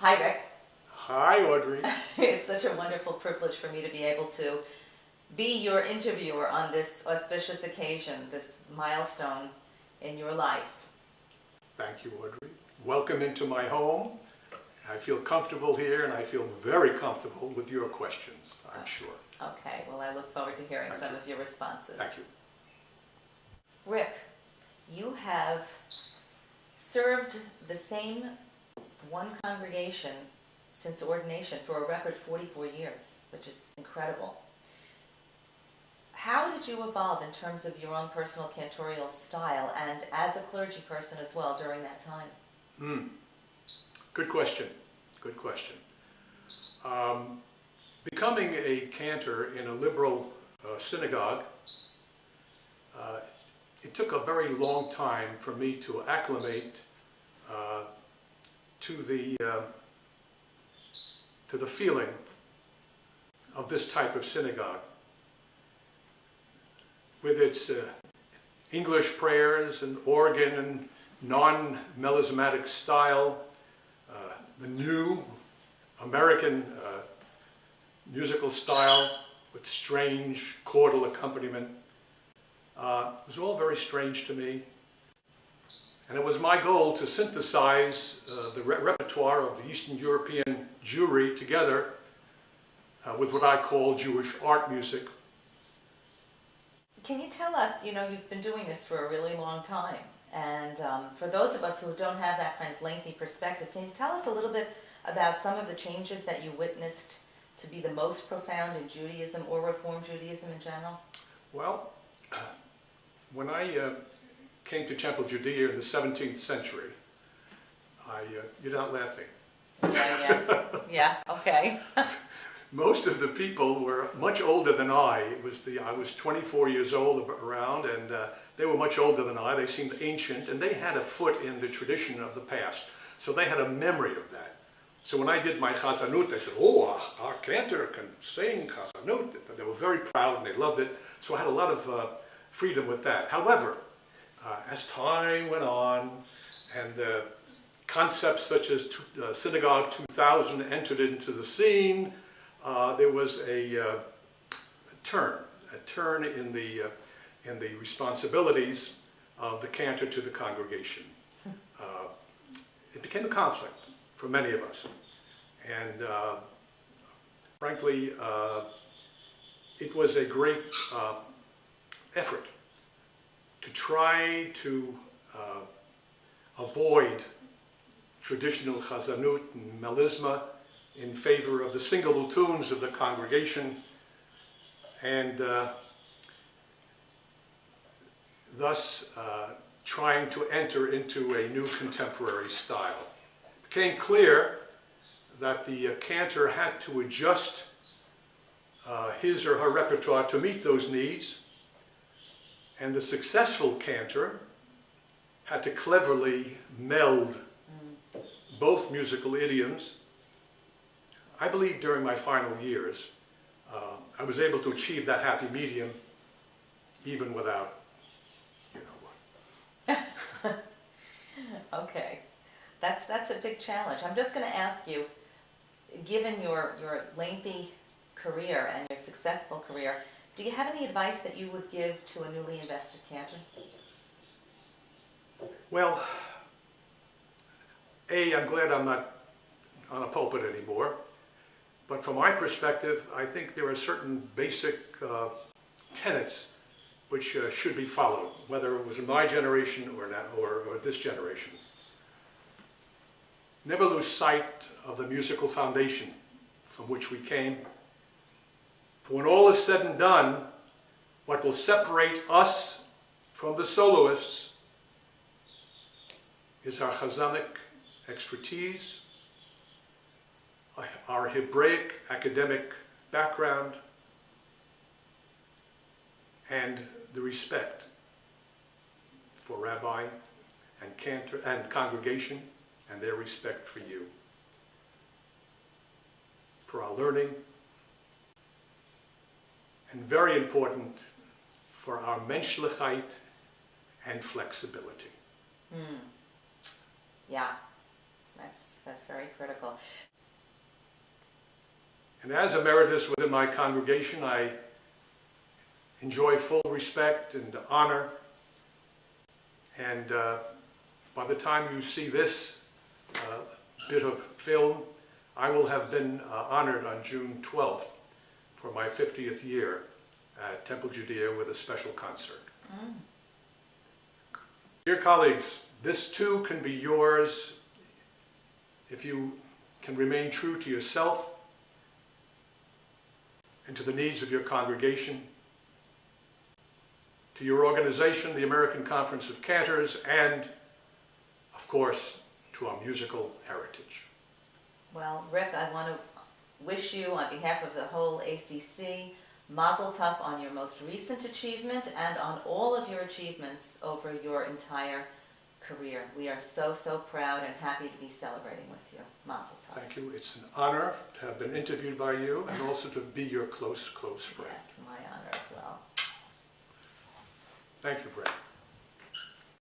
Hi, Rick. Hi, Audrey. It's such a wonderful privilege for me to be able to be your interviewer on this auspicious occasion, this milestone in your life. Thank you, Audrey. Welcome into my home. I feel comfortable here, and I feel very comfortable with your questions, I'm sure. Okay, well, I look forward to hearing some of your responses. Thank you. Rick, you have served the same one congregation since ordination for a record 44 years, which is incredible. How did you evolve in terms of your own personal cantorial style and as a clergy person as well during that time? Good question. Good question. Becoming a cantor in a liberal synagogue, it took a very long time for me to acclimate to the feeling of this type of synagogue, with its English prayers and organ and non-melismatic style, the new American musical style with strange chordal accompaniment. It was all very strange to me. And it was my goal to synthesize the repertoire of the Eastern European Jewry together with what I call Jewish art music. Can you tell us, you've been doing this for a really long time, and for those of us who don't have that kind of lengthy perspective, can you tell us a little bit about some of the changes that you witnessed to be the most profound in Judaism or Reform Judaism in general? Well, when I came to Temple Judea in the 17th century, you're not laughing. Yeah, okay. Most of the people were much older than I. I was 24 years old around, and they were much older than I. They seemed ancient, and they had a foot in the tradition of the past. So they had a memory of that. So when I did my chazanut, they said, "Oh, our cantor can sing chazanut." They were very proud, and they loved it. So I had a lot of freedom with that. However, as time went on, and concepts such as Synagogue 2000 entered into the scene, there was a turn in the responsibilities of the cantor to the congregation. It became a conflict for many of us, and frankly, it was a great effort to try to avoid traditional chazanut and melisma in favor of the singable tunes of the congregation, and thus trying to enter into a new contemporary style. It became clear that the cantor had to adjust his or her repertoire to meet those needs, and the successful cantor had to cleverly meld both musical idioms. I believe during my final years, I was able to achieve that happy medium, even without, what. Okay, that's a big challenge. I'm just going to ask you, given your lengthy career and your successful career, do you have any advice that you would give to a newly invested cantor? Well, I'm glad I'm not on a pulpit anymore. But from my perspective, I think there are certain basic tenets which should be followed, whether it was in my generation or this generation. Never lose sight of the musical foundation from which we came. For when all is said and done, what will separate us from the soloists is our chazanic expertise, our Hebraic academic background, and the respect for rabbi and cantor and congregation, and their respect for you, for our learning, and very important, for our menschlichkeit and flexibility. Yeah, that's That's very critical. And as emeritus within my congregation, I enjoy full respect and honor. And by the time you see this bit of film, I will have been honored on June 12th for my 50th year at Temple Judea with a special concert. Dear colleagues, this too can be yours if you can remain true to yourself and to the needs of your congregation, to your organization, the American Conference of Cantors, and, of course, to our musical heritage. Well, Rick, I want to wish you, on behalf of the whole ACC, Mazel Tov on your most recent achievement and on all of your achievements over your entire career. We are so, so proud and happy to be celebrating with you. Mazel Tov. Thank you. It's an honor to have been interviewed by you and also to be your close friend. Yes, my honor as well. Thank you, Brett.